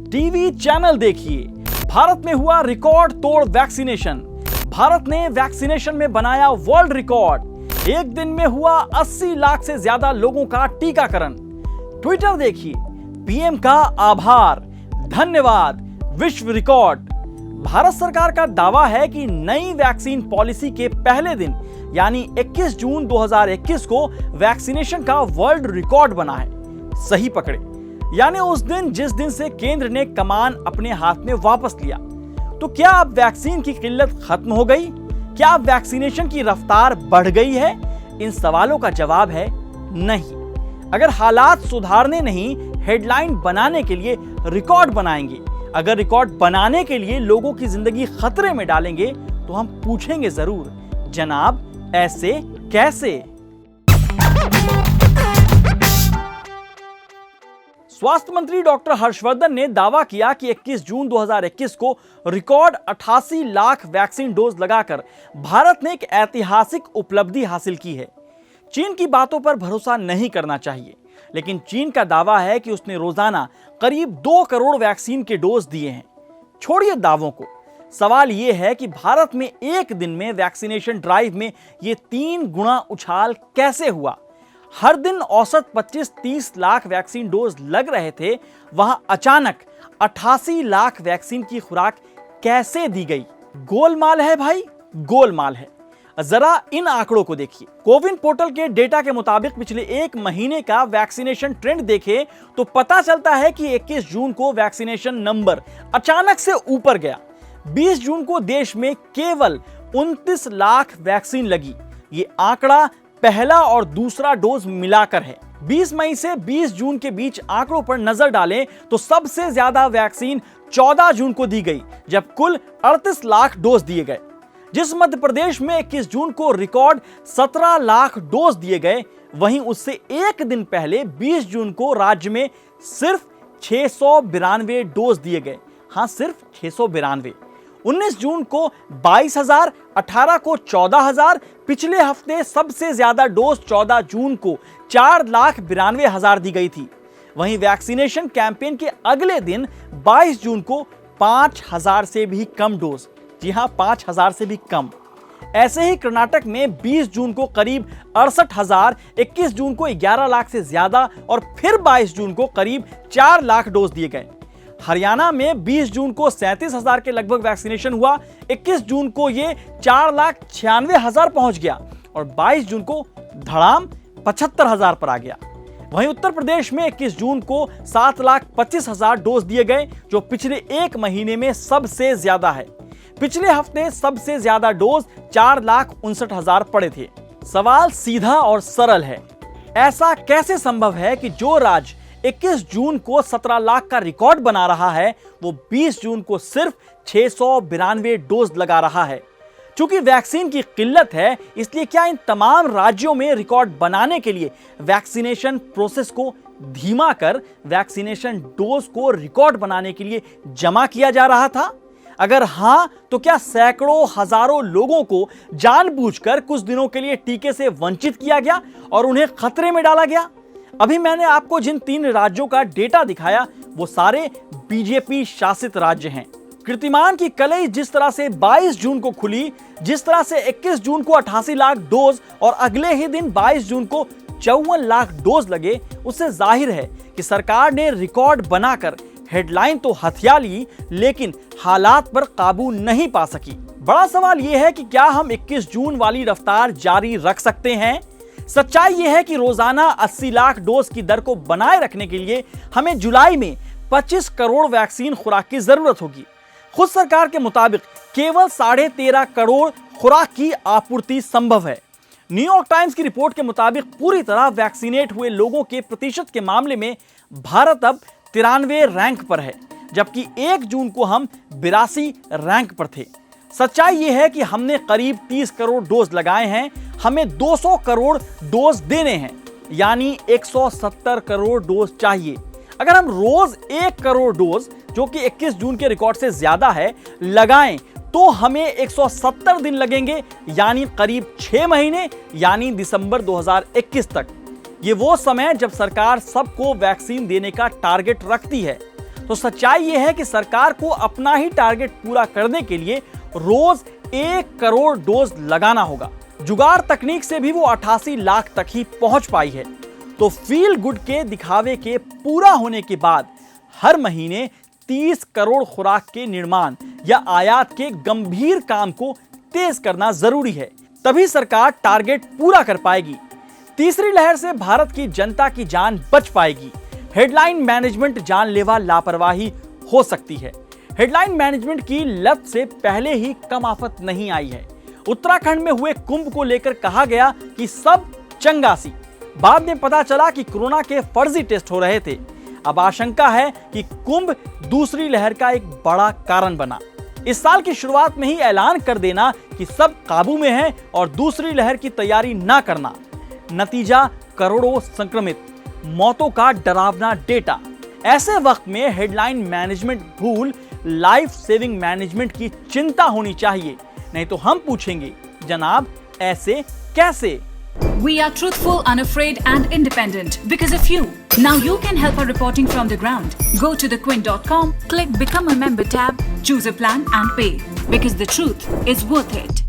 TV channel देखिए। भारत में हुआ रिकॉर्ड तोड़ वैक्सीनेशन। भारत ने वैक्सीनेशन में बनाया वर्ल्ड रिकॉर्ड। एक दिन में हुआ 80 लाख से ज्यादा लोगों का टीकाकरण। ट्विटर देखिए, पीएम का आभार, धन्यवाद, विश्व रिकॉर्ड। भारत सरकार का दावा है कि नई वैक्सीन पॉलिसी के पहले दिन यानी 21 जून 2021 को वैक्सीनेशन का वर्ल्ड रिकॉर्ड बना है। सही पकड़े, यानी उस दिन जिस दिन से केंद्र ने कमान अपने हाथ में वापस लिया। तो क्या अब वैक्सीन की किल्लत खत्म हो गई? क्या अब वैक्सीनेशन की रफ्तार बढ़ गई है? इन सवालों का जवाब है नहीं। अगर हालात सुधारने नहीं, हेडलाइन बनाने के लिए रिकॉर्ड बनाएंगे, अगर रिकॉर्ड बनाने के लिए लोगों की जिंदगी खतरे में डालेंगे, तो हम पूछेंगे जरूर, जनाब ऐसे कैसे? स्वास्थ्य मंत्री डॉक्टर हर्षवर्धन ने दावा किया कि 21 जून 2021 को रिकॉर्ड 88 लाख वैक्सीन डोज लगाकर भारत ने एक ऐतिहासिक उपलब्धि हासिल की है। चीन की बातों पर भरोसा नहीं करना चाहिए, लेकिन चीन का दावा है कि उसने रोजाना करीब 2 करोड़ वैक्सीन के डोज दिए हैं। छोड़िए दावों को, सवाल यह है कि भारत में एक दिन में वैक्सीनेशन ड्राइव में यह 3 गुना उछाल कैसे हुआ? हर दिन औसत 25-30 लाख वैक्सीन डोज लग रहे थे, वहां अचानक 88 लाख वैक्सीन की खुराक कैसे दी गई? गोलमाल है भाई, गोलमाल है। जरा इन आंकड़ों को देखिए। कोविन पोर्टल के डेटा के मुताबिक पिछले एक महीने का वैक्सीनेशन ट्रेंड देखें तो पता चलता है कि 21 जून को वैक्सीनेशन नंबर अचानक से ऊपर गया। 20 जून को देश में केवल 29 लाख वैक्सीन लगी। ये आंकड़ा पहला और दूसरा डोज मिलाकर है। 20 मई से 20 जून के बीच आंकड़ों पर नजर डालें तो सबसे ज्यादा वैक्सीन 14 जून को दी गई, जब कुल 38 लाख डोज दिए गए। जिस मध्य प्रदेश में 21 जून को रिकॉर्ड 17 लाख डोज दिए गए, वहीं उससे एक दिन पहले 20 जून को राज्य में सिर्फ 692 डोज दिए गए। हां, सिर्फ 692। 19 जून को 22,000, 18 को 14,000। पिछले हफ्ते सबसे ज्यादा डोज 14 जून को 4,92,000 दी गई थी। वहीं वैक्सीनेशन कैंपेन के अगले दिन 22 जून को 5,000 से भी कम डोज, जी हां 5,000 से भी कम। ऐसे ही कर्नाटक में 20 जून को करीब 68,000, 21 जून को 11 लाख से ज्यादा और फिर 22 जून को करीब 4 लाख डोज दिए गए। हरियाणा में 20 जून को 37,000 के लगभग वैक्सीनेशन हुआ, 21 जून को यह 4,96,000 पहुंच गया और 22 जून को धड़ाम 75,000 पर आ गया। वहीं उत्तर प्रदेश में 21 जून को 7,25,000 डोज दिए गए, जो पिछले एक महीने में सबसे ज्यादा है। पिछले हफ्ते सबसे ज्यादा डोज 4,59,000 पड़े थे। सवाल सीधा और सरल है, ऐसा कैसे संभव है कि जो राज्य 21 जून को 17 लाख का रिकॉर्ड बना रहा है, वो 20 जून को सिर्फ 692 डोज लगा रहा है? चूंकि वैक्सीन की किल्लत है, इसलिए क्या इन तमाम राज्यों में रिकॉर्ड बनाने के लिए वैक्सीनेशन प्रोसेस को धीमा कर वैक्सीनेशन डोज को रिकॉर्ड बनाने के लिए जमा किया जा रहा था? अगर हां, तो क्या सैकड़ों हजारों लोगों को जानबूझकर कुछ दिनों के लिए टीके से वंचित किया गया और उन्हें खतरे में डाला गया? अभी मैंने आपको जिन 3 राज्यों का डेटा दिखाया, वो सारे बीजेपी शासित राज्य हैं। कीर्तिमान की कलई जिस तरह से 22 जून को खुली, जिस तरह से 21 जून को 88 लाख डोज और अगले ही दिन 22 जून को 54 लाख डोज लगे, उससे जाहिर है कि सरकार ने रिकॉर्ड बनाकर हेडलाइन तो हथिया ली, लेकिन हालात पर काबू नहीं पा सकी। बड़ा सवाल यह है कि क्या हम 21 जून वाली रफ्तार जारी रख सकते हैं? सच्चाई यह है कि रोजाना 80 लाख डोज की दर को बनाए रखने के लिए हमें जुलाई में 25 करोड़ वैक्सीन खुराक की जरूरत होगी। खुद सरकार के मुताबिक केवल 13.5 करोड़ खुराक की आपूर्ति संभव है। न्यूयॉर्क टाइम्स की रिपोर्ट के मुताबिक पूरी तरह वैक्सीनेट हुए लोगों के प्रतिशत के मामले में भारत अब 93 रैंक पर है, जबकि 1 जून को हम 82 रैंक पर थे। सच्चाई यह है कि हमने करीब 30 करोड़ डोज लगाए हैं, हमें 200 करोड़ डोज देने हैं, यानी 170 करोड़ डोज चाहिए। अगर हम रोज 1 करोड़ डोज, जो कि 21 जून के रिकॉर्ड से ज्यादा है, लगाएं तो हमें 170 दिन लगेंगे, यानी करीब 6 महीने, यानी दिसंबर 2021 तक। ये वो समय जब सरकार सबको वैक्सीन देने का टारगेट रखती है। तो सच्चाई यह है कि सरकार को अपना ही टारगेट पूरा करने के लिए रोज 1 करोड़ डोज लगाना होगा। जुगाड़ तकनीक से भी वो 88 लाख तक ही पहुंच पाई है। तो फील गुड के दिखावे के पूरा होने के बाद हर महीने 30 करोड़ खुराक के निर्माण या आयात के गंभीर काम को तेज करना जरूरी है, तभी सरकार टारगेट पूरा कर पाएगी। तीसरी लहर से भारत की जनता की जान बच पाएगी। हेडलाइन मैनेजमेंट जानलेवा लापरवाही हो सकती है। हेडलाइन मैनेजमेंट की लत से पहले ही कम आफत नहीं आई है। उत्तराखंड में हुए कुंभ को लेकर कहा गया कि सब चंगासी, बाद में पता चला कि कोरोना के फर्जी टेस्ट हो रहे थे। अब आशंका है कि कुंभ दूसरी लहर का एक बड़ा कारण बना। इस साल की शुरुआत में ही ऐलान कर देना कि सब काबू में है और दूसरी लहर की तैयारी ना करना, नतीजा करोड़ों संक्रमित, मौतों का डरावना डेटा। ऐसे वक्त में हेडलाइन मैनेजमेंट भूल लाइफ सेविंग मैनेजमेंट की चिंता होनी चाहिए। नहीं तो हम पूछेंगे, जनाब ऐसे कैसे? We are truthful, unafraid and independent because of you. Now you can help our reporting from the ground. Go to thequint.com, click Become a Member tab, choose a plan and pay. Because the truth is worth it.